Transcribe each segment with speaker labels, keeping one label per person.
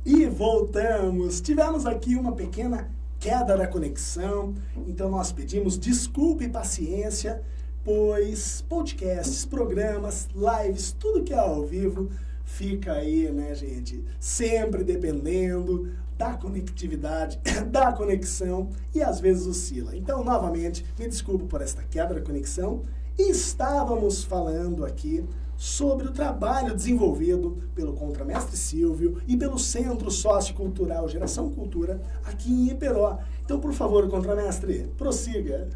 Speaker 1: E voltamos. Tivemos aqui uma pequena queda da conexão, então nós pedimos desculpa e paciência, pois podcasts, programas, lives, tudo que é ao vivo fica aí, né, gente, sempre dependendo da conectividade, da conexão e às vezes oscila. Então, novamente, me desculpo por esta queda da conexão. Estávamos falando aqui sobre o trabalho desenvolvido pelo Contramestre Silvio e pelo Centro Sociocultural Geração Cultura aqui em Iperó. Então, por favor, Contramestre, prossiga.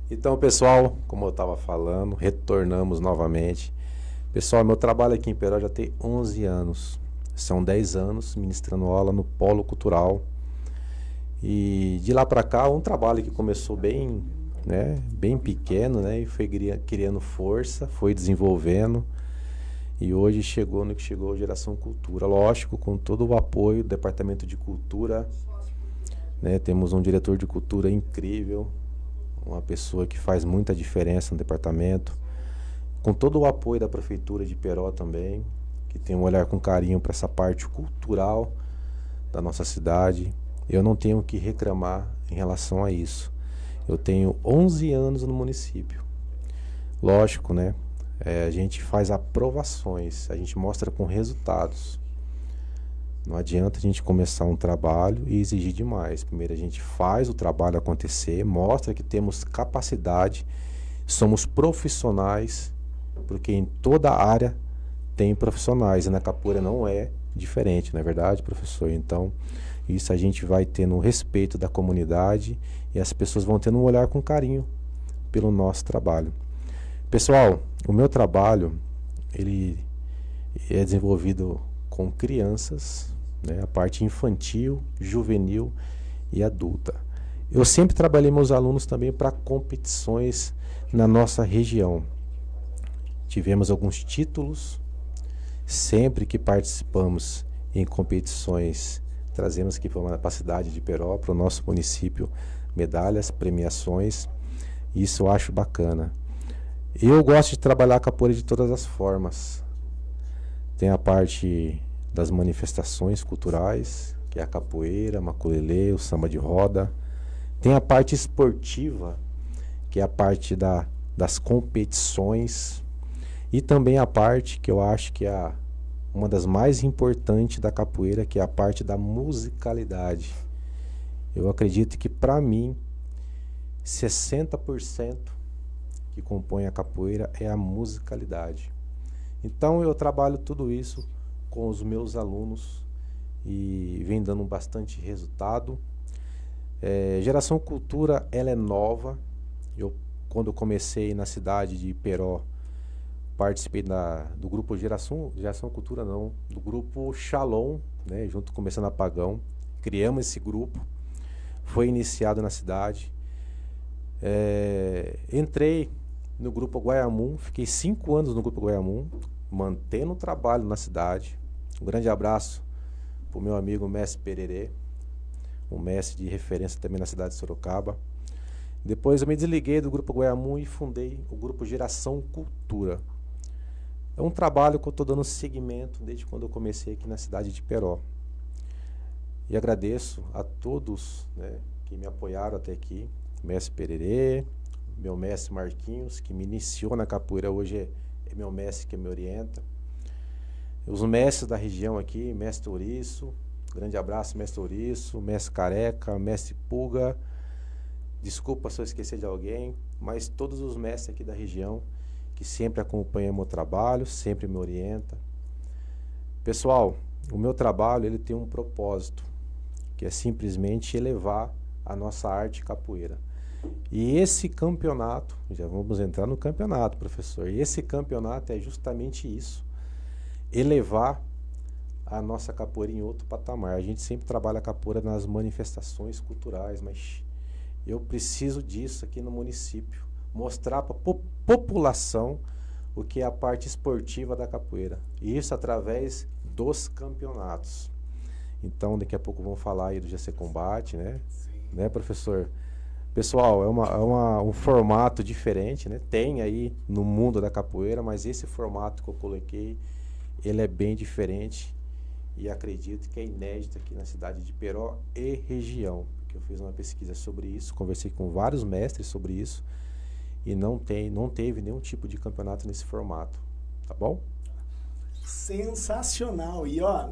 Speaker 2: Então, pessoal, como eu estava falando, retornamos novamente. Pessoal, meu trabalho aqui em Iperó já tem 11 anos. São 10 anos ministrando aula no Polo Cultural. E de lá para cá, um trabalho que começou bem pequeno, né, e foi criando força, foi desenvolvendo, e hoje chegou no que chegou, Geração Cultura. Lógico, com todo o apoio do Departamento de Cultura, né, temos um diretor de cultura incrível, uma pessoa que faz muita diferença no departamento, com todo o apoio da Prefeitura de Iperó também, que tem um olhar com carinho para essa parte cultural da nossa cidade. Eu não tenho o que reclamar em relação a isso. Eu tenho 11 anos no município. Lógico, né? A gente faz aprovações, a gente mostra com resultados. Não adianta a gente começar um trabalho e exigir demais. Primeiro a gente faz o trabalho acontecer, mostra que temos capacidade, somos profissionais, porque em toda área tem profissionais, e na capoeira não é diferente, não é verdade, professor? Então, isso a gente vai tendo o respeito da comunidade e as pessoas vão tendo um olhar com carinho pelo nosso trabalho. Pessoal, o meu trabalho, ele é desenvolvido com crianças, né, a parte infantil, juvenil e adulta. Eu sempre trabalhei meus alunos também para competições na nossa região. Tivemos alguns títulos, sempre que participamos em competições, trazemos aqui para a cidade de Iperó, para o nosso município, medalhas, premiações. Isso eu acho bacana. Eu gosto de trabalhar a capoeira de todas as formas. Tem a parte das manifestações culturais, que é a capoeira, maculelê, o samba de roda. Tem a parte esportiva, que é a parte das competições. E também a parte que eu acho que é uma das mais importantes da capoeira, que é a parte da musicalidade. Eu acredito que, para mim, 60% que compõe a capoeira é a musicalidade. Então eu trabalho tudo isso com os meus alunos e vem dando bastante resultado. Geração Cultura, ela é nova. Quando eu comecei na cidade de Iperó, participei do grupo Geração Cultura, não, do grupo Shalom, né, junto com o Messana Pagão. Criamos esse grupo, foi iniciado na cidade. Entrei no grupo Guaiamum, fiquei 5 anos no grupo Guaiamum, mantendo o trabalho na cidade. Um grande abraço para o meu amigo mestre Pererê, um mestre de referência também na cidade de Sorocaba. Depois eu me desliguei do grupo Guaiamum e fundei o grupo Geração Cultura. É um trabalho que eu estou dando seguimento desde quando eu comecei aqui na cidade de Iperó. E agradeço a todos, né, que me apoiaram até aqui. Mestre Pererê, meu mestre Marquinhos, que me iniciou na capoeira, hoje é meu mestre que me orienta. Os mestres da região aqui, mestre Ouriço, grande abraço, mestre Ouriço, mestre Careca, mestre Pulga. Desculpa se eu esquecer de alguém, mas todos os mestres aqui da região que sempre acompanham meu trabalho, sempre me orienta. Pessoal, o meu trabalho ele tem um propósito, que é simplesmente elevar a nossa arte capoeira. E esse campeonato, já vamos entrar no campeonato, professor, e esse campeonato é justamente isso, elevar a nossa capoeira em outro patamar. A gente sempre trabalha a capoeira nas manifestações culturais, mas eu preciso disso aqui no município, mostrar para a população o que é a parte esportiva da capoeira, e isso através dos campeonatos. Então daqui a pouco vamos falar aí do GC Combate, né? Né, professor? Pessoal, é um formato diferente, né? Tem aí no mundo da capoeira, mas esse formato que eu coloquei, ele é bem diferente e acredito que é inédita aqui na cidade de Peró e região, porque eu fiz uma pesquisa sobre isso, conversei com vários mestres sobre isso e não teve nenhum tipo de campeonato nesse formato, tá bom?
Speaker 1: Sensacional. E ó,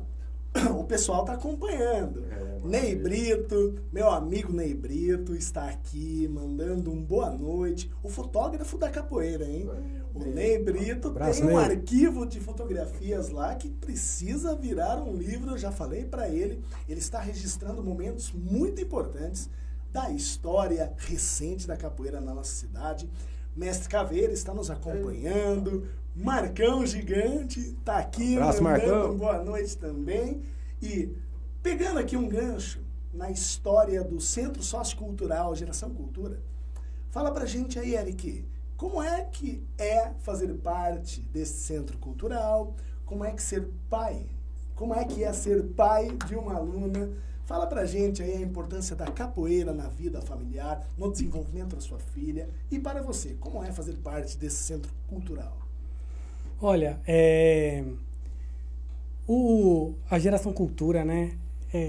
Speaker 1: o pessoal tá acompanhando. Ney Brito, meu amigo Ney Brito, está aqui mandando um boa noite. O fotógrafo da capoeira, hein? O Ney Brito tem um arquivo de fotografias lá que precisa virar um livro. Eu já falei para ele. Ele está registrando momentos muito importantes da história recente da capoeira na nossa cidade. Mestre Caveira está nos acompanhando. Marcão Gigante está aqui, mandando uma boa noite também. E pegando aqui um gancho na história do Centro Sociocultural Geração Cultura, fala pra gente aí, Eric, como é que é fazer parte desse centro cultural? Como é que ser pai? Como é que é ser pai de uma aluna? Fala pra gente aí a importância da capoeira na vida familiar, no desenvolvimento da sua filha. E para você, como é fazer parte desse centro cultural?
Speaker 3: Olha, a Geração Cultura, né?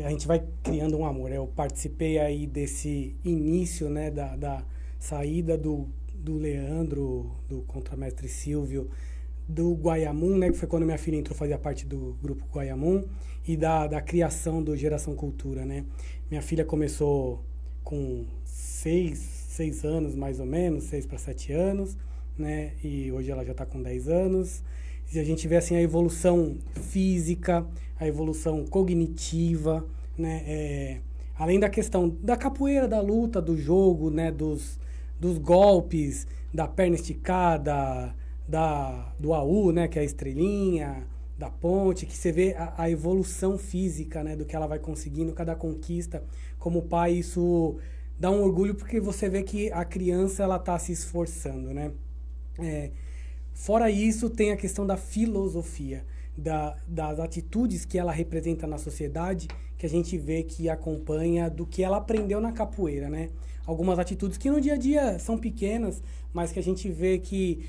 Speaker 3: A gente vai criando um amor. Eu participei aí desse início, né? Da saída do Leandro, do contramestre Silvio, do Guaiamum, né? Que foi quando minha filha entrou, fazia parte do grupo Guaiamum, e da criação do Geração Cultura, né? Minha filha começou com 6 anos, mais ou menos, 6 para 7 anos, né? E hoje ela já está com 10 anos. E a gente vê assim a evolução física, a evolução cognitiva, né? Além da questão da capoeira, da luta, do jogo, né? Dos golpes, da perna esticada, do AU, né? Que é a estrelinha, da ponte, que você vê a evolução física, né? Do que ela vai conseguindo, cada conquista. Como pai, isso dá um orgulho, porque você vê que a criança ela está se esforçando, né? Fora isso, tem a questão da filosofia, das atitudes que ela representa na sociedade, que a gente vê que acompanha do que ela aprendeu na capoeira, né? Algumas atitudes que no dia a dia são pequenas, mas que a gente vê que,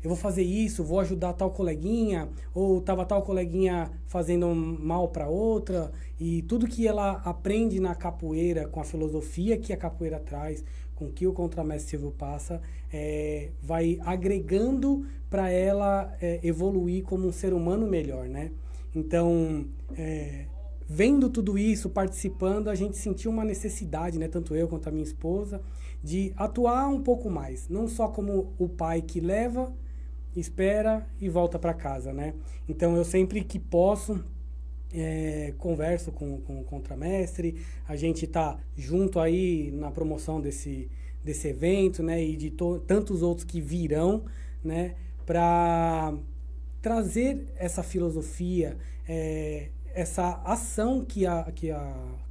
Speaker 3: eu vou fazer isso, vou ajudar tal coleguinha, ou estava tal coleguinha fazendo mal para outra, e tudo que ela aprende na capoeira, com a filosofia que a capoeira traz, com o que o contramestre Silvio passa, vai agregando para ela evoluir como um ser humano melhor, né? Então, vendo tudo isso, participando, a gente sentiu uma necessidade, né, tanto eu quanto a minha esposa, de atuar um pouco mais, não só como o pai que leva, espera e volta para casa, né? Então, eu sempre que posso, converso com o contramestre, a gente está junto aí na promoção desse evento, né, e de tantos outros que virão, né, para trazer essa filosofia, essa ação que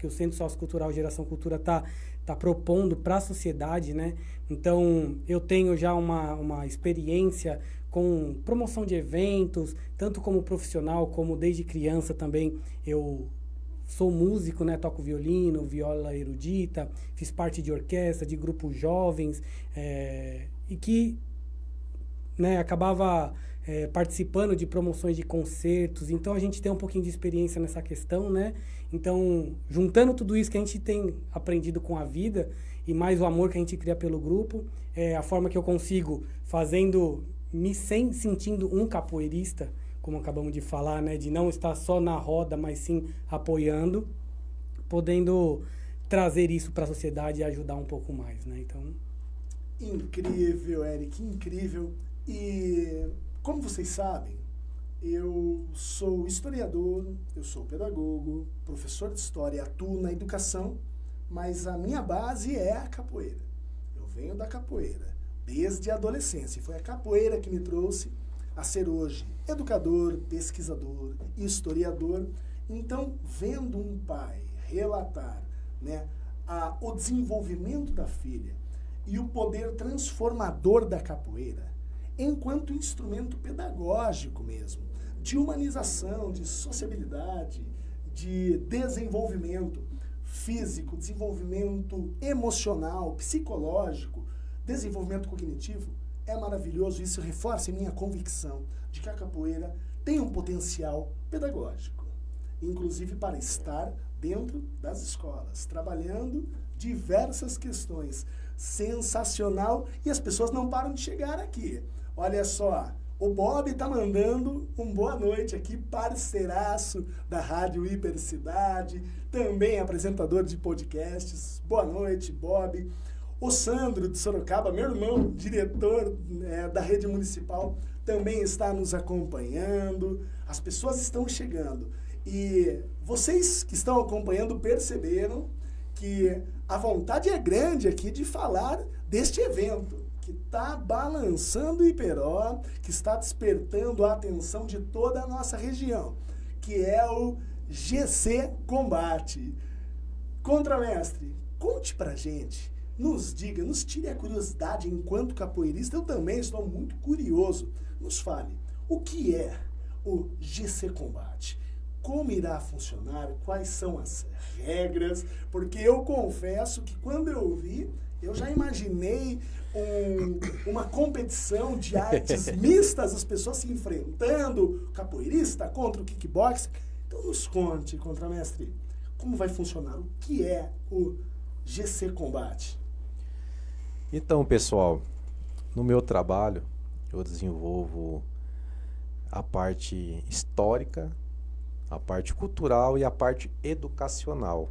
Speaker 3: o Centro Sociocultural Geração Cultura tá propondo para a sociedade, né? Então, eu tenho já uma experiência com promoção de eventos, tanto como profissional, como desde criança também eu sou músico, né? Toco violino, viola erudita, fiz parte de orquestra, de grupos jovens, e que, né, acabava participando de promoções de concertos. Então, a gente tem um pouquinho de experiência nessa questão, né? Então, juntando tudo isso que a gente tem aprendido com a vida e mais o amor que a gente cria pelo grupo, a forma que eu consigo, sentindo um capoeirista, como acabamos de falar, né? De não estar só na roda, mas sim apoiando, podendo trazer isso para a sociedade e ajudar um pouco mais, né? Então...
Speaker 1: Incrível, Eric, incrível. E como vocês sabem, eu sou historiador, eu sou pedagogo, professor de história, atuo na educação, mas a minha base é a capoeira. Eu venho da capoeira desde a adolescência, e foi a capoeira que me trouxe a ser hoje educador, pesquisador, historiador. Então, vendo um pai relatar, né, o desenvolvimento da filha e o poder transformador da capoeira, enquanto instrumento pedagógico mesmo, de humanização, de sociabilidade, de desenvolvimento físico, desenvolvimento emocional, psicológico, desenvolvimento cognitivo, é maravilhoso. Isso reforça em minha convicção de que a capoeira tem um potencial pedagógico. inclusive para estar dentro das escolas, trabalhando diversas questões. Sensacional, e as pessoas não param de chegar aqui. Olha só, o Bob está mandando um boa noite aqui, parceiraço da Rádio Hipercidade, também apresentador de podcasts. Boa noite, Bob. O Sandro de Sorocaba, meu irmão, diretor da rede municipal, também está nos acompanhando. As pessoas estão chegando. E vocês que estão acompanhando perceberam que a vontade é grande aqui de falar deste evento, que está balançando Iperó, que está despertando a atenção de toda a nossa região, que é o GC Combate. Contramestre, conte pra gente, nos diga, nos tire a curiosidade enquanto capoeirista, eu também estou muito curioso. Nos fale, o que é o GC Combate? Como irá funcionar? Quais são as regras? Porque eu confesso que quando eu vi, eu já imaginei uma competição de artes mistas, as pessoas se enfrentando, capoeirista contra o kickboxer. Então nos conte, contramestre, como vai funcionar? O que é o GC Combate?
Speaker 2: Então, pessoal, no meu trabalho, eu desenvolvo a parte histórica, a parte cultural e a parte educacional.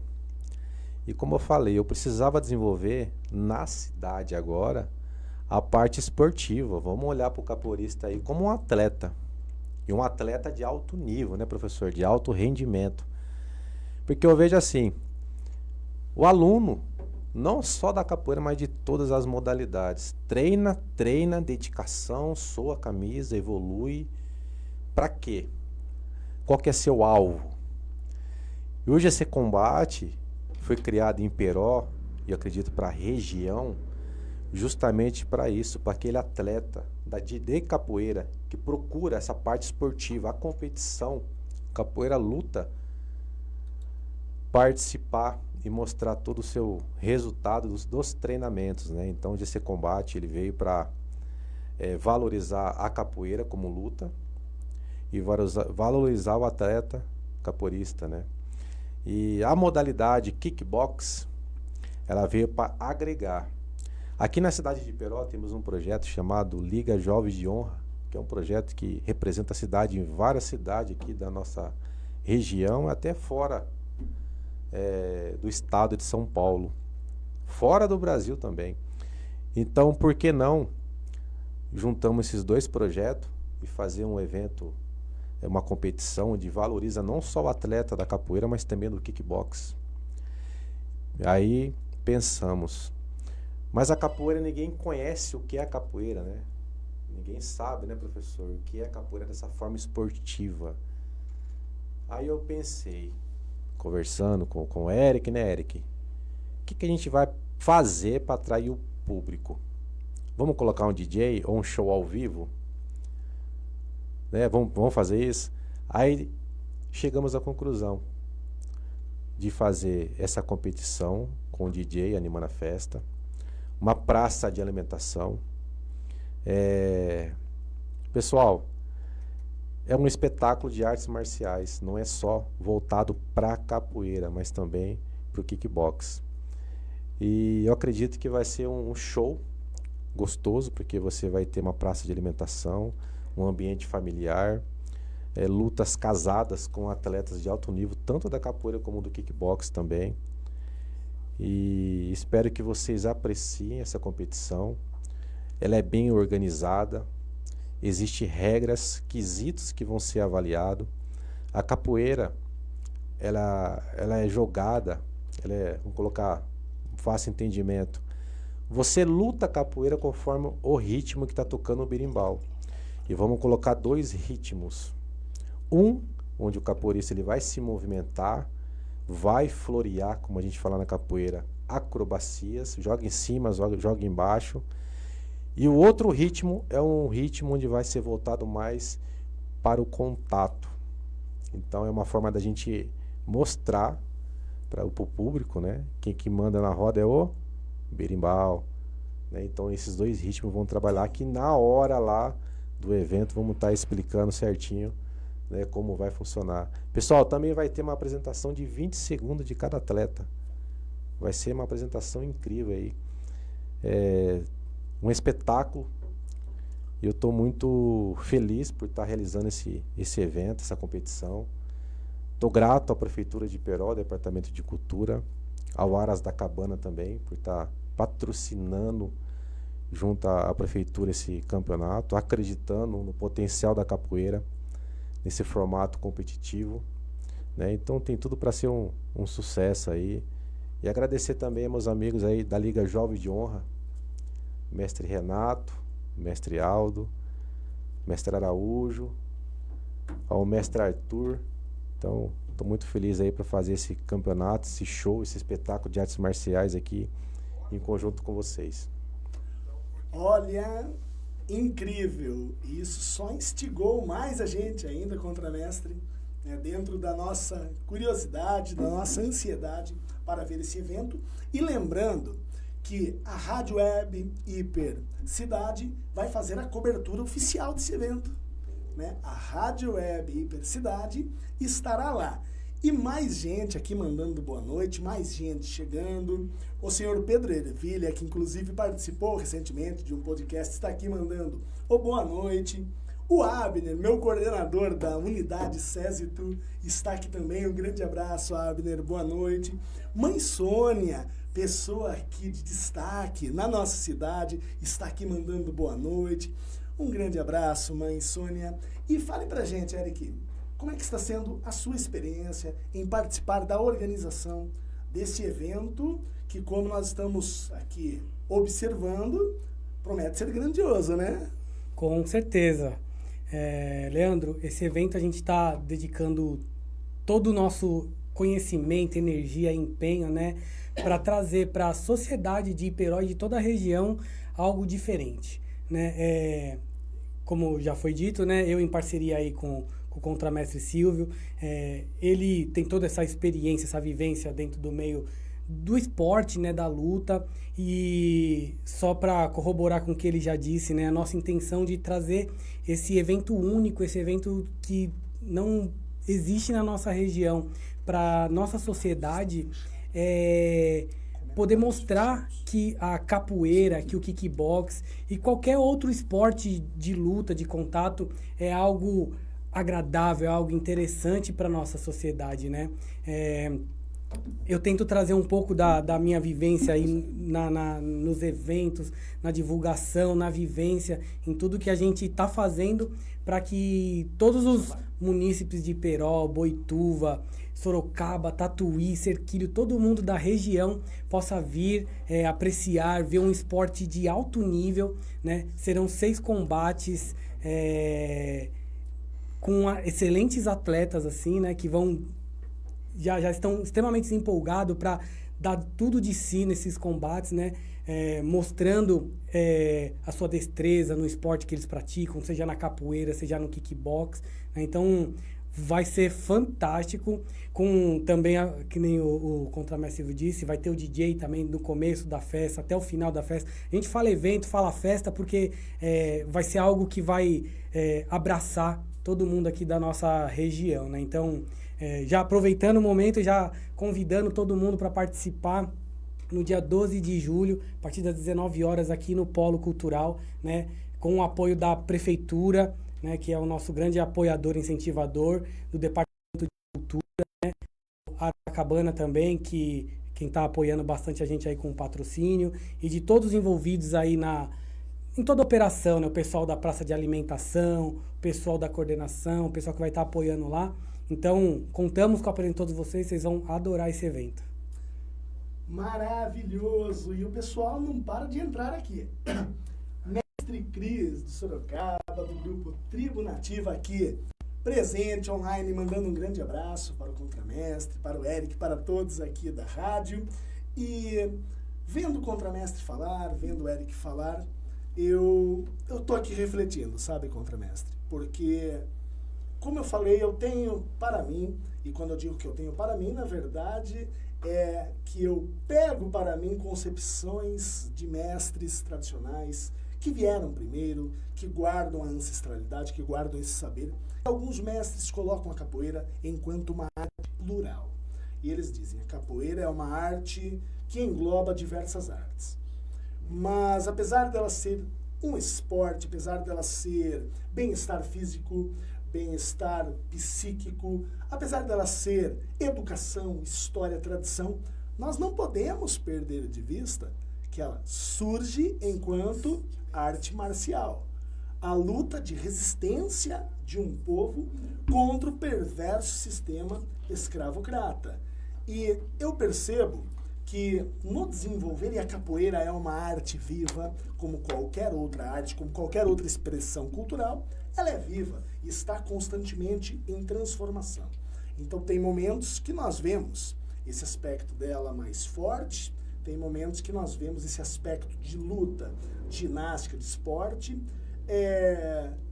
Speaker 2: E como eu falei, eu precisava desenvolver na cidade agora a parte esportiva. Vamos olhar para o capoeirista aí como um atleta. E um atleta de alto nível, né, professor? De alto rendimento. Porque eu vejo assim, o aluno, não só da capoeira, mas de todas as modalidades, treina, dedicação, soa a camisa, evolui. Para quê? Qual que é seu alvo? E o GC Combate foi criado em Iperó, e eu acredito para a região, justamente para isso, para aquele atleta de capoeira que procura essa parte esportiva, a competição, capoeira luta, participar e mostrar todo o seu resultado dos treinamentos, né? Então o GC Combate ele veio para valorizar a capoeira como luta, e valorizar o atleta capoeirista, né? E a modalidade kickbox, ela veio para agregar. Aqui na cidade de Iperó temos um projeto chamado Liga Jovens de Honra, que é um projeto que representa a cidade em várias cidades aqui da nossa região, até fora do estado de São Paulo, fora do Brasil também. Então, por que não juntamos esses dois projetos e fazer um evento, uma competição onde valoriza não só o atleta da capoeira, mas também do kickbox. Aí pensamos, mas a capoeira ninguém conhece o que é a capoeira, né? Ninguém sabe, né, professor, o que é a capoeira dessa forma esportiva. Aí eu pensei, conversando com o Eric, né, Eric? O que a gente vai fazer para atrair o público? Vamos colocar um DJ ou um show ao vivo? Né? Vamos fazer isso? Aí chegamos à conclusão de fazer essa competição com o DJ animando a festa, uma praça de alimentação. Pessoal, é um espetáculo de artes marciais, não é só voltado para a capoeira, mas também para o kickbox. E eu acredito que vai ser um show gostoso, porque você vai ter uma praça de alimentação, um ambiente familiar, lutas casadas com atletas de alto nível, tanto da capoeira como do kickbox também. E espero que vocês apreciem essa competição. Ela é bem organizada, existem regras, quesitos que vão ser avaliados. A capoeira, ela é jogada, vamos colocar um fácil entendimento. Você luta capoeira conforme o ritmo que está tocando o berimbau. E vamos colocar dois ritmos. Um, onde o capoeirista ele vai se movimentar, vai florear, como a gente fala na capoeira, acrobacias, joga em cima, joga embaixo. E o outro ritmo é um ritmo onde vai ser voltado mais para o contato. Então é uma forma da gente mostrar para o público, né? Quem que manda na roda é o berimbau, né? Então esses dois ritmos vão trabalhar aqui na hora lá do evento, vamos estar explicando certinho né, como vai funcionar. Pessoal, também vai ter uma apresentação de 20 segundos de cada atleta. Vai ser uma apresentação incrível aí. Um espetáculo. Eu estou muito feliz por estar realizando esse evento, essa competição. Estou grato à Prefeitura de Iperó, ao Departamento de Cultura, ao Aras da Cabana também, por estar patrocinando junto à Prefeitura esse campeonato, acreditando no potencial da capoeira, nesse formato competitivo, né? Então tem tudo para ser um sucesso aí. E agradecer também aos meus amigos aí da Liga Jovem de Honra, mestre Renato, mestre Aldo, mestre Araújo, ao mestre Arthur. Então, estou muito feliz aí para fazer esse campeonato, esse show, esse espetáculo de artes marciais aqui em conjunto com vocês.
Speaker 1: Olha, incrível! Isso só instigou mais a gente ainda, Contramestre, né, dentro da nossa curiosidade, da nossa ansiedade para ver esse evento. E lembrando que a Rádio Web Hiper Cidade vai fazer a cobertura oficial desse evento, né? A Rádio Web Hiper Cidade estará lá. E mais gente aqui mandando boa noite, mais gente chegando. O senhor Pedro Ervilha, que inclusive participou recentemente de um podcast, está aqui mandando boa noite. O Abner, meu coordenador da unidade Césito, está aqui também. Um grande abraço, Abner, boa noite. Mãe Sônia, pessoa aqui de destaque na nossa cidade, está aqui mandando boa noite. Um grande abraço, mãe Sônia. E fale pra gente, Eric, como é que está sendo a sua experiência em participar da organização desse evento que, como nós estamos aqui observando, promete ser grandioso, né?
Speaker 3: Com certeza. Leandro, esse evento a gente está dedicando todo o nosso conhecimento, energia, empenho, né, para trazer para a sociedade de Iperó e de toda a região algo diferente, né? Como já foi dito, né, eu em parceria aí com o contramestre Silvio, ele tem toda essa experiência, essa vivência dentro do meio do esporte, né, da luta, e só para corroborar com o que ele já disse, né, a nossa intenção de trazer esse evento único, esse evento que não existe na nossa região, para nossa sociedade, poder mostrar que a capoeira, que o kickbox e qualquer outro esporte de luta, de contato, é algo agradável, é algo interessante para nossa sociedade, né? Eu tento trazer um pouco da minha vivência aí nos eventos, na divulgação, na vivência, em tudo que a gente está fazendo para que todos os munícipes de Iperó, Boituva, Sorocaba, Tatuí, Cerquilho, todo mundo da região possa vir apreciar, ver um esporte de alto nível, né? Serão 6 combates com excelentes atletas, assim, né? Que vão já estão extremamente empolgados para dar tudo de si nesses combates, né? Mostrando a sua destreza no esporte que eles praticam, seja na capoeira, seja no kickbox, né? Então, vai ser fantástico, com também, que nem o contramestre Silvio disse, vai ter o DJ também no começo da festa, até o final da festa. A gente fala evento, fala festa, porque vai ser algo que vai abraçar todo mundo aqui da nossa região, né? Então, já aproveitando o momento, já convidando todo mundo para participar no dia 12 de julho, a partir das 19 horas aqui no Polo Cultural, né? Com o apoio da Prefeitura, né, que é o nosso grande apoiador, incentivador do Departamento de Cultura, né? A Aracabana também, que quem está apoiando bastante a gente aí com o patrocínio, e de todos os envolvidos aí em toda a operação, né? O pessoal da praça de alimentação, o pessoal da coordenação, o pessoal que vai estar apoiando lá. Então, contamos com a presença de todos vocês vão adorar esse evento.
Speaker 1: Maravilhoso! E o pessoal não para de entrar aqui. Mestre Cris, do Sorocaba, do grupo Tribo Nativa aqui, presente, online, mandando um grande abraço para o contramestre, para o Eric, para todos aqui da rádio. E vendo o contramestre falar, vendo o Eric falar, eu tô aqui refletindo, sabe, contramestre? Porque, como eu falei, eu tenho para mim, e quando eu digo que eu tenho para mim, na verdade, é que eu pego para mim concepções de mestres tradicionais que vieram primeiro, que guardam a ancestralidade, que guardam esse saber. Alguns mestres colocam a capoeira enquanto uma arte plural. E eles dizem, a capoeira é uma arte que engloba diversas artes. Mas apesar dela ser um esporte, apesar dela ser bem-estar físico, bem-estar psíquico, apesar dela ser educação, história, tradição, nós não podemos perder de vista que ela surge enquanto arte marcial. A luta de resistência de um povo contra o perverso sistema escravocrata. E eu percebo que no desenvolver, e a capoeira é uma arte viva, como qualquer outra arte, como qualquer outra expressão cultural, ela é viva e está constantemente em transformação. Então tem momentos que nós vemos esse aspecto dela mais forte, tem momentos que nós vemos esse aspecto de luta, de ginástica, de esporte,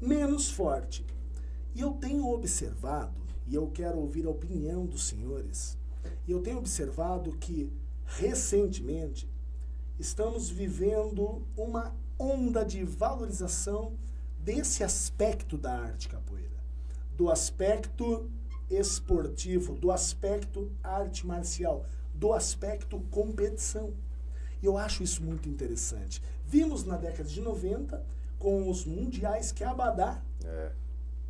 Speaker 1: menos forte. E eu tenho observado, e eu quero ouvir a opinião dos senhores, e eu tenho observado que recentemente estamos vivendo uma onda de valorização desse aspecto da arte capoeira, do aspecto esportivo, do aspecto arte marcial, do aspecto competição. E eu acho isso muito interessante. Vimos na década de 90 com os mundiais que a Abadá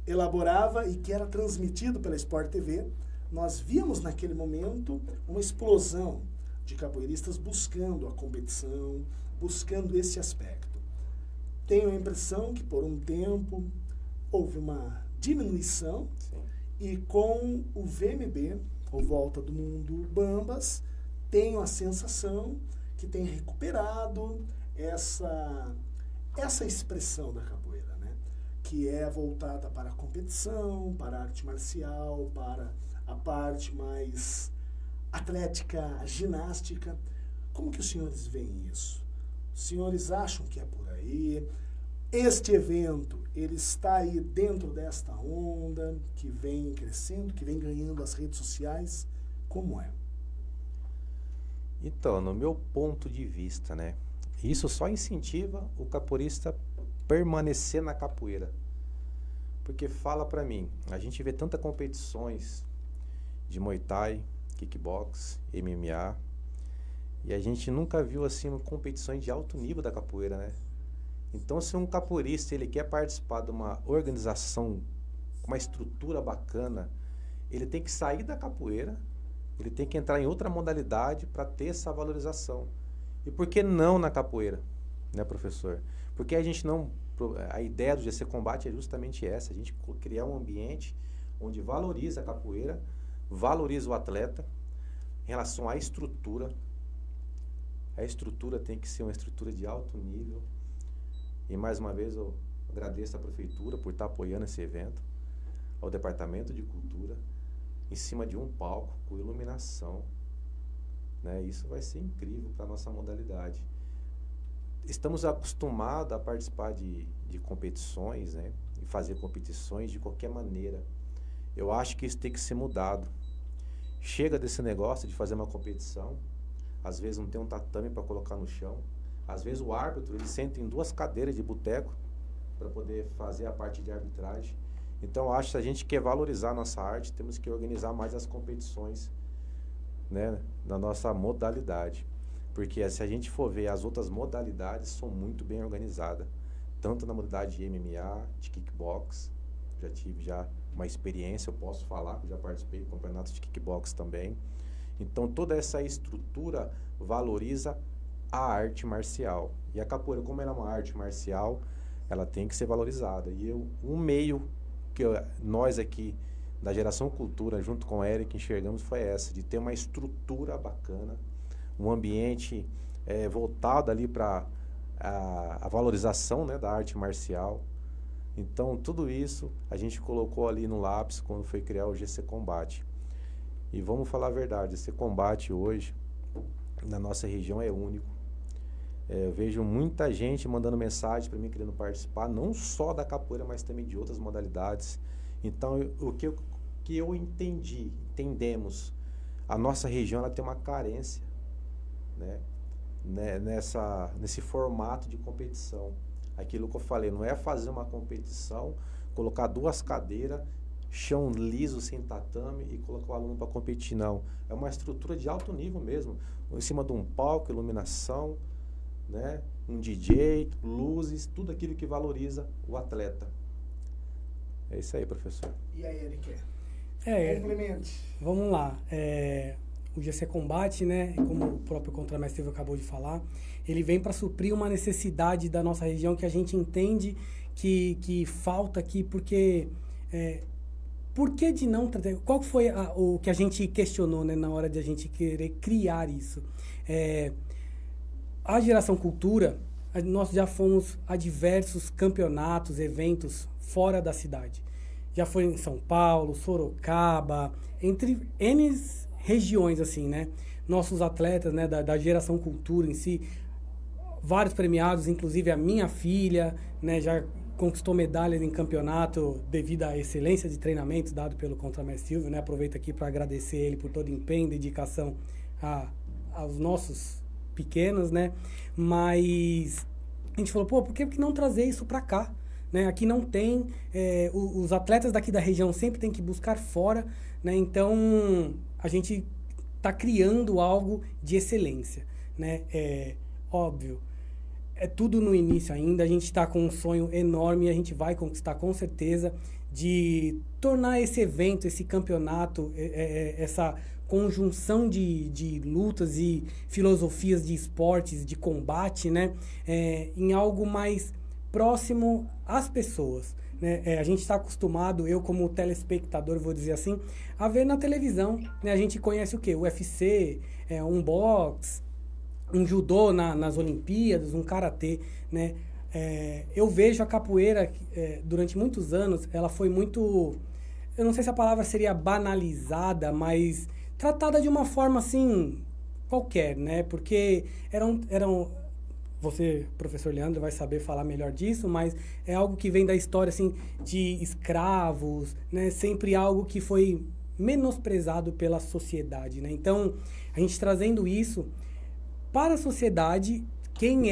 Speaker 1: elaborava e que era transmitido pela Sport TV. Nós vimos naquele momento uma explosão de capoeiristas buscando a competição, buscando esse aspecto. Tenho a impressão que por um tempo houve uma diminuição. Sim. E com o VMB, o Volta do Mundo Bambas, tenho a sensação que tem recuperado essa expressão da capoeira, né? Que é voltada para a competição, para a arte marcial, para a parte mais atlética, ginástica. Como que os senhores veem isso? Os senhores acham que é por aí? Este evento, ele está aí dentro desta onda que vem crescendo, que vem ganhando as redes sociais? Como é?
Speaker 2: Então, no meu ponto de vista, né? Isso só incentiva o capoeirista permanecer na capoeira. Porque fala pra mim, a gente vê tantas competições de Muay Thai, kickbox, MMA, e a gente nunca viu assim competições de alto nível da capoeira, né? Então, se um capoeirista ele quer participar de uma organização com uma estrutura bacana, ele tem que sair da capoeira, ele tem que entrar em outra modalidade para ter essa valorização. E por que não na capoeira, né, professor? Porque a gente não... A ideia do GC Combate é justamente essa, a gente criar um ambiente onde valoriza a capoeira, valoriza o atleta em relação à estrutura. A estrutura tem que ser uma estrutura de alto nível. E mais uma vez eu agradeço à Prefeitura por estar apoiando esse evento, ao Departamento de Cultura, em cima de um palco com iluminação, né? Isso vai ser incrível para a nossa modalidade. Estamos acostumados a participar de competições, né? E fazer competições de qualquer maneira. Eu acho que isso tem que ser mudado. Chega desse negócio de fazer uma competição, às vezes não tem um tatame para colocar no chão. Às vezes o árbitro, ele senta em 2 cadeiras de boteco para poder fazer a parte de arbitragem. Então, eu acho que se a gente quer valorizar a nossa arte, temos que organizar mais as competições, né, na nossa modalidade. Porque se a gente for ver, as outras modalidades são muito bem organizadas. Tanto na modalidade de MMA, de kickbox, já tive já uma experiência, eu posso falar, que eu já participei de campeonatos de kickbox também. Então, toda essa estrutura valoriza a arte marcial. E a capoeira, como ela é uma arte marcial, ela tem que ser valorizada. E um meio que nós aqui, da Geração Cultura, junto com o Eric, enxergamos foi essa, de ter uma estrutura bacana, um ambiente voltado ali para a valorização, né, da arte marcial. Então, tudo isso a gente colocou ali no lápis quando foi criar o GC Combate. E vamos falar a verdade, esse combate hoje, na nossa região, é único. Eu vejo muita gente mandando mensagem para mim querendo participar, não só da capoeira, mas também de outras modalidades. Então, o que eu entendemos, a nossa região ela tem uma carência, né, nesse formato de competição. Aquilo que eu falei, não é fazer uma competição, colocar 2 cadeiras, chão liso, sem tatame e colocar o aluno para competir, não. É uma estrutura de alto nível mesmo, em cima de um palco, iluminação, né? Um DJ, luzes, tudo aquilo que valoriza o atleta. É isso aí, professor.
Speaker 1: E aí, Eric?
Speaker 3: Complemente. Vamos lá. O GC Combate, né, como o próprio contramestre acabou de falar, ele vem para suprir uma necessidade da nossa região que a gente entende que falta aqui, porque por que de não trazer? Qual foi o que a gente questionou, né, na hora de a gente querer criar isso? A Geração Cultura, nós já fomos a diversos campeonatos, eventos fora da cidade. Já foi em São Paulo, Sorocaba, entre N regiões, assim, né? Nossos atletas, né, da Geração Cultura em si, vários premiados, inclusive a minha filha, né, já conquistou medalhas em campeonato devido à excelência de treinamento dado pelo contramestre Silvio, né? Aproveito aqui para agradecer ele por todo o empenho e dedicação aos nossos pequenos, né? Mas a gente falou, por que não trazer isso para cá? Né? Aqui não tem, os atletas daqui da região sempre tem que buscar fora, né? Então a gente está criando algo de excelência, né? Óbvio, é tudo no início ainda, a gente está com um sonho enorme e a gente vai conquistar com certeza de tornar esse evento, esse campeonato, essa conjunção de lutas e filosofias de esportes, de combate, né? Em algo mais próximo às pessoas, né? A gente está acostumado, eu como telespectador, vou dizer assim, a ver na televisão, né? A gente conhece o quê? O UFC, um boxe, um judô nas Olimpíadas, um karatê, né? Eu vejo a capoeira, durante muitos anos, ela foi muito, eu não sei se a palavra seria banalizada, mas tratada de uma forma assim, qualquer, né? Porque eram você, professor Leandro, vai saber falar melhor disso, mas é algo que vem da história, assim, de escravos, né? Sempre algo que foi menosprezado pela sociedade, né? Então, a gente trazendo isso para a sociedade, quem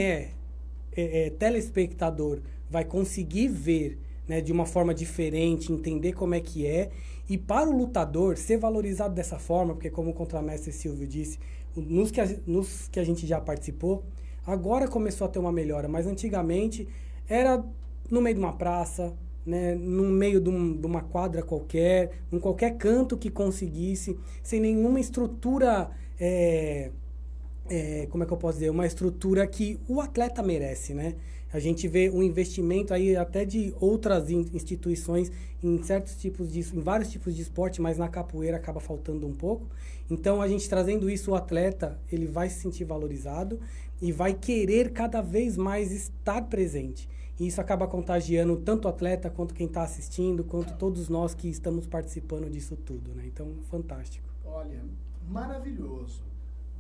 Speaker 3: telespectador vai conseguir ver, né, de uma forma diferente, entender como é que é, e para o lutador ser valorizado dessa forma, porque como o contramestre Silvio disse, nos que a gente já participou, agora começou a ter uma melhora, mas antigamente era no meio de uma praça, né, no meio de uma quadra qualquer, em qualquer canto que conseguisse, sem nenhuma estrutura, como é que eu posso dizer, uma estrutura que o atleta merece, né? A gente vê um investimento aí até de outras instituições em vários tipos de esporte, mas na capoeira acaba faltando um pouco. Então, a gente trazendo isso, o atleta, ele vai se sentir valorizado e vai querer cada vez mais estar presente. E isso acaba contagiando tanto o atleta, quanto quem está assistindo, quanto todos nós que estamos participando disso tudo, né? Então, fantástico.
Speaker 1: Olha, maravilhoso.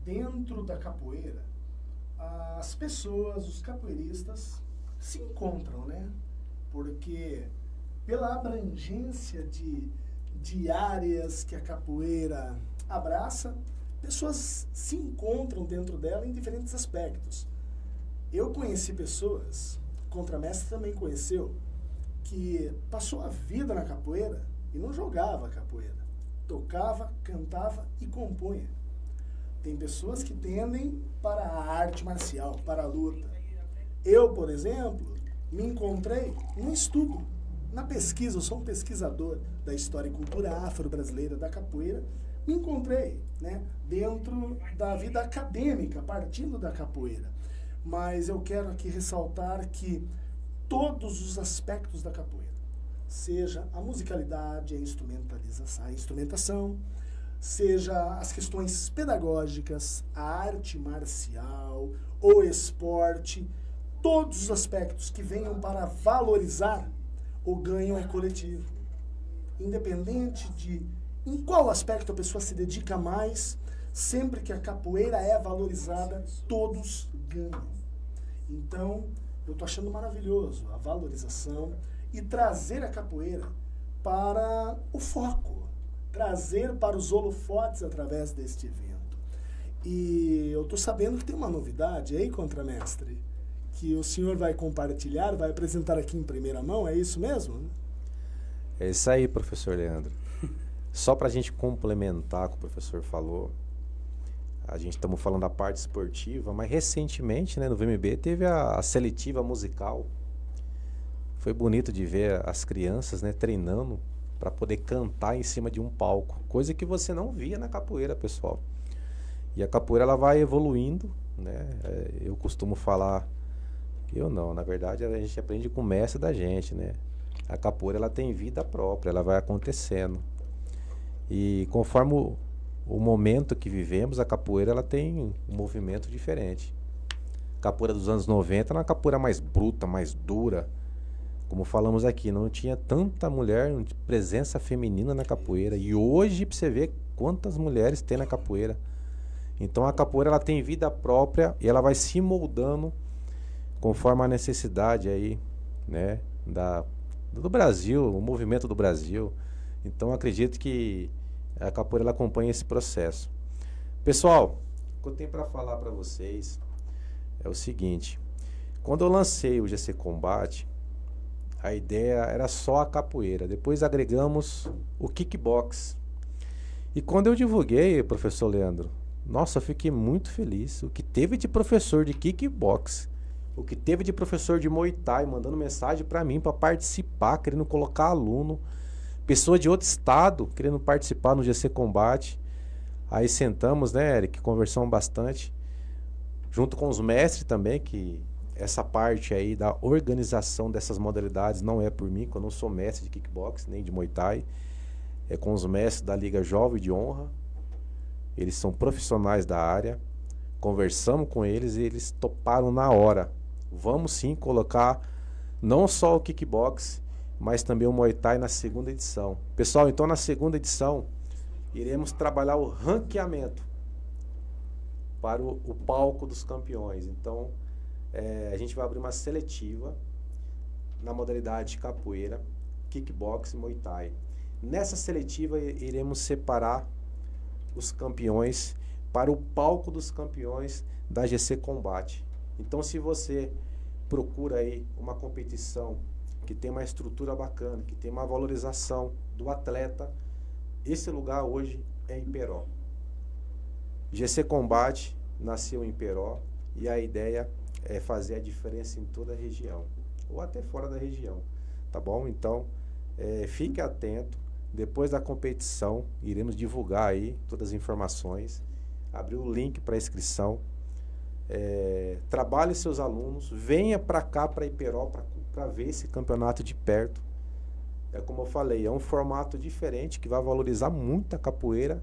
Speaker 1: Dentro da capoeira, as pessoas, os capoeiristas, se encontram, né? Porque pela abrangência de áreas que a capoeira abraça, pessoas se encontram dentro dela em diferentes aspectos. Eu conheci pessoas, o contramestre também conheceu, que passou a vida na capoeira e não jogava capoeira. Tocava, cantava e compunha. Tem pessoas que tendem para a arte marcial, para a luta. Eu, por exemplo, me encontrei no estudo, na pesquisa, eu sou um pesquisador da história e cultura afro-brasileira da capoeira, me encontrei, né, dentro da vida acadêmica, partindo da capoeira. Mas eu quero aqui ressaltar que todos os aspectos da capoeira, seja a musicalidade, a instrumentação, seja as questões pedagógicas, a arte marcial, o esporte, todos os aspectos que venham para valorizar, o ganho é coletivo. Independente de em qual aspecto a pessoa se dedica mais, sempre que a capoeira é valorizada, todos ganham. Então, eu estou achando maravilhoso a valorização e trazer a capoeira para o foco, trazer para os holofotes através deste evento. E eu estou sabendo que tem uma novidade aí, contramestre, que o senhor vai compartilhar, vai apresentar aqui em primeira mão, é isso mesmo?
Speaker 2: É isso aí, professor Leandro. Só para a gente complementar o que o professor falou, a gente estamos falando da parte esportiva, mas recentemente, né, no VMB teve a seletiva musical. Foi bonito de ver as crianças, né, treinando para poder cantar em cima de um palco, coisa que você não via na capoeira, pessoal. E a capoeira ela vai evoluindo, né? Eu costumo falar, eu não, na verdade a gente aprende com o mestre da gente, né? A capoeira ela tem vida própria, ela vai acontecendo. E conforme o momento que vivemos, a capoeira ela tem um movimento diferente. A capoeira dos anos 90 era uma capoeira mais bruta, mais dura. Como falamos aqui, não tinha tanta mulher, presença feminina na capoeira. E hoje, para você ver quantas mulheres tem na capoeira. Então a capoeira ela tem vida própria e ela vai se moldando conforme a necessidade aí, né, do Brasil, o movimento do Brasil. Então acredito que a capoeira ela acompanha esse processo. Pessoal, o que eu tenho para falar para vocês é o seguinte: quando eu lancei o GC Combate, a ideia era só a capoeira. Depois agregamos o kickbox. E quando eu divulguei, professor Leandro, nossa, eu fiquei muito feliz. O que teve de professor de kickbox, o que teve de professor de Muay Thai mandando mensagem para mim para participar, querendo colocar aluno, pessoa de outro estado querendo participar no GC Combate. Aí sentamos, né, Eric, conversamos bastante, junto com os mestres também, que essa parte aí da organização dessas modalidades não é por mim, que eu não sou mestre de kickbox nem de Muay Thai, é com os mestres da Liga Jovem de Honra. Eles são profissionais da área, conversamos com eles e eles toparam na hora. Vamos sim colocar não só o kickbox, mas também o Muay Thai na segunda edição. Pessoal, então na segunda edição iremos trabalhar o ranqueamento para o palco dos campeões. Então a gente vai abrir uma seletiva na modalidade de capoeira, kickbox e Muay Thai. Nessa seletiva iremos separar os campeões para o palco dos campeões da GC Combate. Então se você procura aí uma competição que tem uma estrutura bacana, que tem uma valorização do atleta, esse lugar hoje é Iperó. GC Combate nasceu em Iperó e a ideia é fazer a diferença em toda a região, ou até fora da região, tá bom? Então, fique atento, depois da competição, iremos divulgar aí todas as informações, abrir o link para inscrição, trabalhe seus alunos, venha para cá, para Iperó, para ver esse campeonato de perto. É como eu falei, é um formato diferente que vai valorizar muito a capoeira,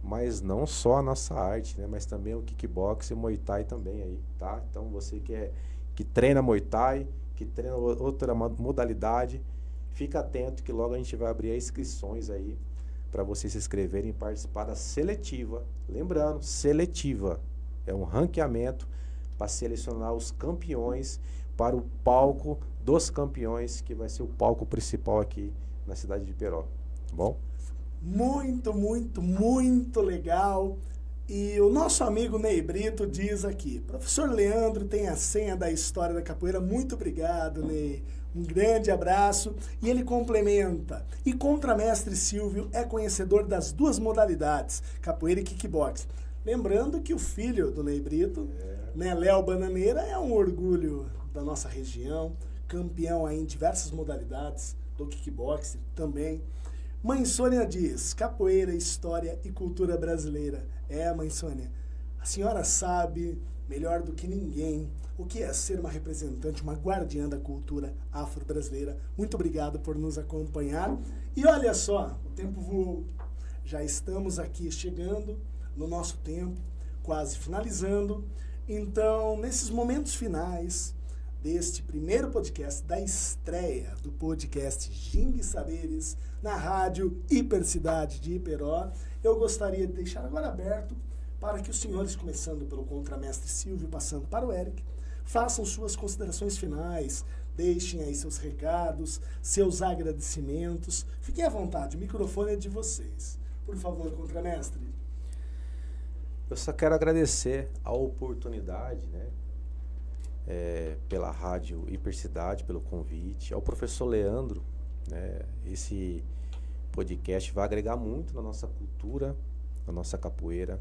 Speaker 2: mas não só a nossa arte, né? Mas também o kickbox e o Muay Thai também aí, tá? Então você que treina Muay Thai, que treina outra modalidade, fica atento que logo a gente vai abrir as inscrições aí para vocês se inscreverem e participar da seletiva. Lembrando, seletiva é um ranqueamento para selecionar os campeões para o palco dos campeões, que vai ser o palco principal aqui na cidade de Iperó, tá bom?
Speaker 1: Muito, muito, muito legal. E o nosso amigo Ney Brito diz aqui: professor Leandro tem a senha da história da capoeira. Muito obrigado, Ney. Um grande abraço. E ele complementa: e contramestre Silvio é conhecedor das duas modalidades, capoeira e kickbox. Lembrando que o filho do Ney Brito, né, Léo Bananeira, é um orgulho da nossa região, campeão aí em diversas modalidades do kickbox também. Mãe Sônia diz: capoeira, história e cultura brasileira. Mãe Sônia, a senhora sabe melhor do que ninguém o que é ser uma representante, uma guardiã da cultura afro-brasileira. Muito obrigado por nos acompanhar. E olha só, o tempo voou. Já estamos aqui chegando no nosso tempo, quase finalizando. Então, nesses momentos finais deste primeiro podcast, da estreia do podcast Gingue Saberes, na rádio Hipercidade de Iperó, eu gostaria de deixar agora aberto para que os senhores, começando pelo contramestre Silvio, passando para o Eric, façam suas considerações finais, deixem aí seus recados, seus agradecimentos. Fiquem à vontade, o microfone é de vocês. Por favor, contramestre.
Speaker 2: Eu só quero agradecer a oportunidade, né? pela Rádio Hipercidade, pelo convite, ao professor Leandro, né? Esse podcast vai agregar muito na nossa cultura, na nossa capoeira.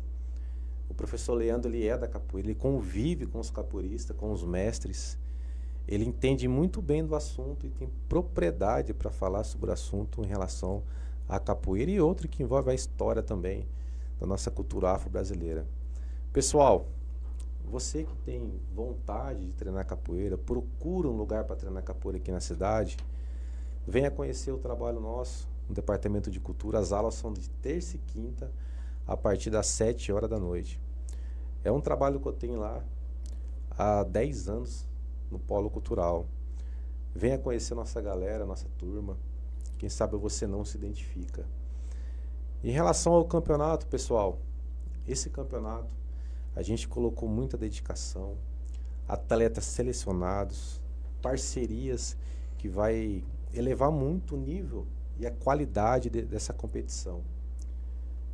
Speaker 2: O professor Leandro, ele é da capoeira, ele convive com os capoeiristas, com os mestres, ele entende muito bem do assunto e tem propriedade para falar sobre o assunto em relação à capoeira e outro que envolve a história também da nossa cultura afro-brasileira. Pessoal, você que tem vontade de treinar capoeira, procura um lugar para treinar capoeira aqui na cidade, venha conhecer o trabalho nosso no Departamento de Cultura. As aulas são de terça e quinta, a partir das 7 horas da noite. É um trabalho que eu tenho lá há 10 anos no Polo Cultural. Venha conhecer nossa galera, nossa turma. Quem sabe você não se identifica. Em relação ao campeonato, pessoal, esse campeonato a gente colocou muita dedicação, atletas selecionados, parcerias que vai elevar muito o nível e a qualidade dessa competição.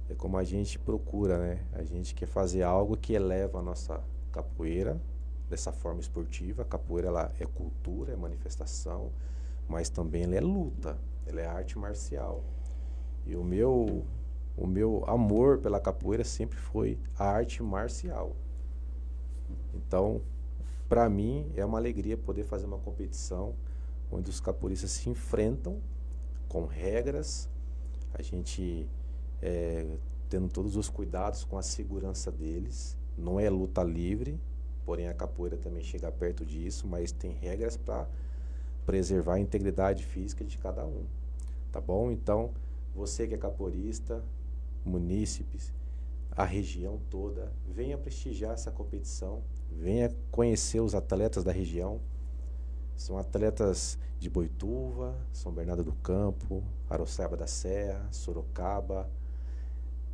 Speaker 2: É como a gente procura, né? A gente quer fazer algo que eleva a nossa capoeira dessa forma esportiva. A capoeira, ela é cultura, é manifestação, mas também ela é luta, ela é arte marcial. E o meu amor pela capoeira sempre foi a arte marcial. Então, para mim, é uma alegria poder fazer uma competição onde os capoeiristas se enfrentam com regras, a gente tendo todos os cuidados com a segurança deles. Não é luta livre, porém a capoeira também chega perto disso, mas tem regras para preservar a integridade física de cada um, tá bom? Então, você que é capoeirista, munícipes, a região toda, venha prestigiar essa competição, venha conhecer os atletas da região. São atletas de Boituva, São Bernardo do Campo, Araçaba da Serra, Sorocaba.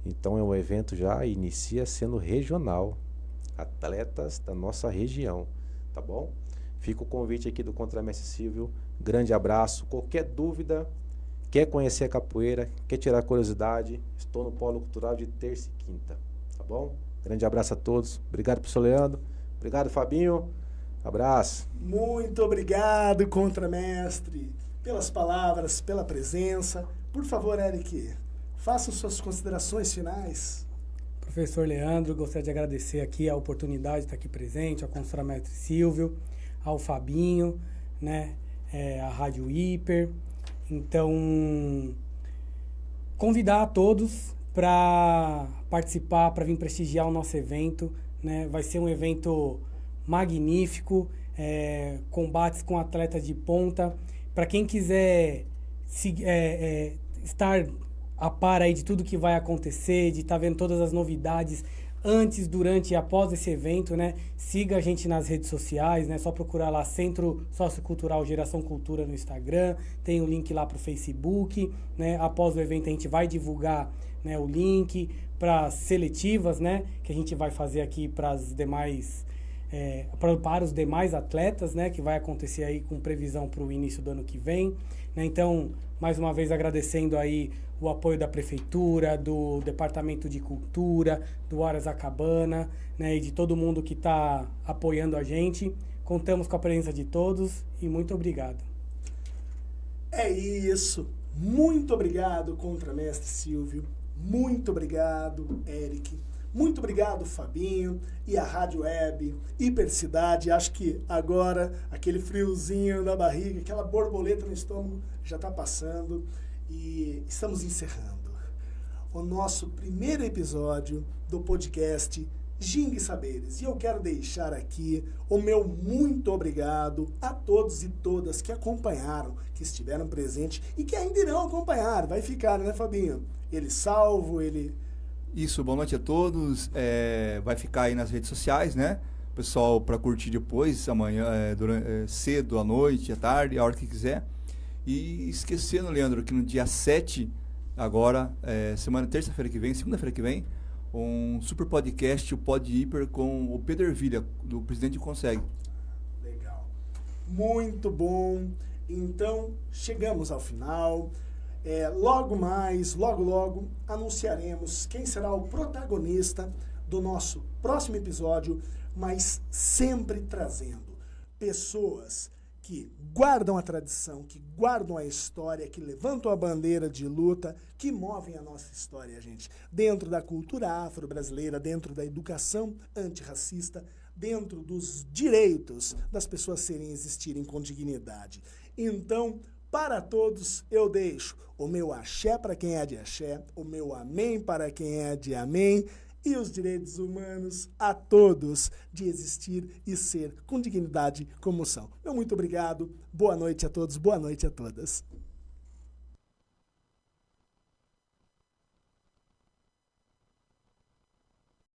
Speaker 2: Então é um evento já inicia sendo regional, atletas da nossa região, tá bom? Fica o convite aqui do Contramestre Silvio, grande abraço. Qualquer dúvida, quer conhecer a capoeira, quer tirar curiosidade, estou no Polo Cultural de terça e quinta, tá bom? Grande abraço a todos, obrigado professor Leandro, obrigado Fabinho, abraço.
Speaker 1: Muito obrigado, contramestre, pelas palavras, pela presença. Por favor, Eric, faça suas considerações finais.
Speaker 3: Professor Leandro, gostaria de agradecer aqui a oportunidade de estar aqui presente, ao contramestre Silvio, ao Fabinho, né, a Rádio Hiper. Então, convidar a todos para participar, para vir prestigiar o nosso evento, né? Vai ser um evento magnífico, combates com atletas de ponta. Para quem quiser estar a par aí de tudo que vai acontecer, de estar vendo todas as novidades antes, durante e após esse evento, né? Siga a gente nas redes sociais, né? Só procurar lá Centro Sociocultural Geração Cultura no Instagram, tem o link lá para o Facebook, né? Após o evento a gente vai divulgar, né, o link para seletivas, né? Que a gente vai fazer aqui para as demais, para os demais atletas, né? Que vai acontecer aí com previsão para o início do ano que vem, né? Então, mais uma vez agradecendo aí o apoio da Prefeitura, do Departamento de Cultura, do Araçacabana, né, e de todo mundo que está apoiando a gente. Contamos com a presença de todos e muito obrigado.
Speaker 1: É isso. Muito obrigado, contramestre Silvio. Muito obrigado, Eric. Muito obrigado, Fabinho, e a Rádio Web, Hipercidade. Acho que agora aquele friozinho na barriga, aquela borboleta no estômago já está passando. E estamos encerrando o nosso primeiro episódio do podcast Gingue Saberes. E eu quero deixar aqui o meu muito obrigado a todos e todas que acompanharam, que estiveram presentes e que ainda irão acompanhar. Vai ficar, né, Fabinho? Ele salvo, ele...
Speaker 4: Isso, boa noite a todos. Vai ficar aí nas redes sociais, né? Pessoal, para curtir depois, amanhã, cedo, à noite, à tarde, a hora que quiser. E esquecendo, Leandro, que no dia 7, agora, terça-feira que vem, segunda-feira que vem, um super podcast, o Pod Hiper, com o Pedro Ervilha, do Presidente Consegue.
Speaker 1: Legal. Muito bom. Então, chegamos ao final. Logo mais, logo, anunciaremos quem será o protagonista do nosso próximo episódio, mas sempre trazendo pessoas que guardam a tradição, que guardam a história, que levantam a bandeira de luta, que movem a nossa história, gente. Dentro da cultura afro-brasileira, dentro da educação antirracista, dentro dos direitos das pessoas existirem com dignidade. Então, para todos, eu deixo o meu axé para quem é de axé, o meu amém para quem é de amém, e os direitos humanos a todos de existir e ser com dignidade como são. Meu muito obrigado, boa noite a todos, boa noite a todas.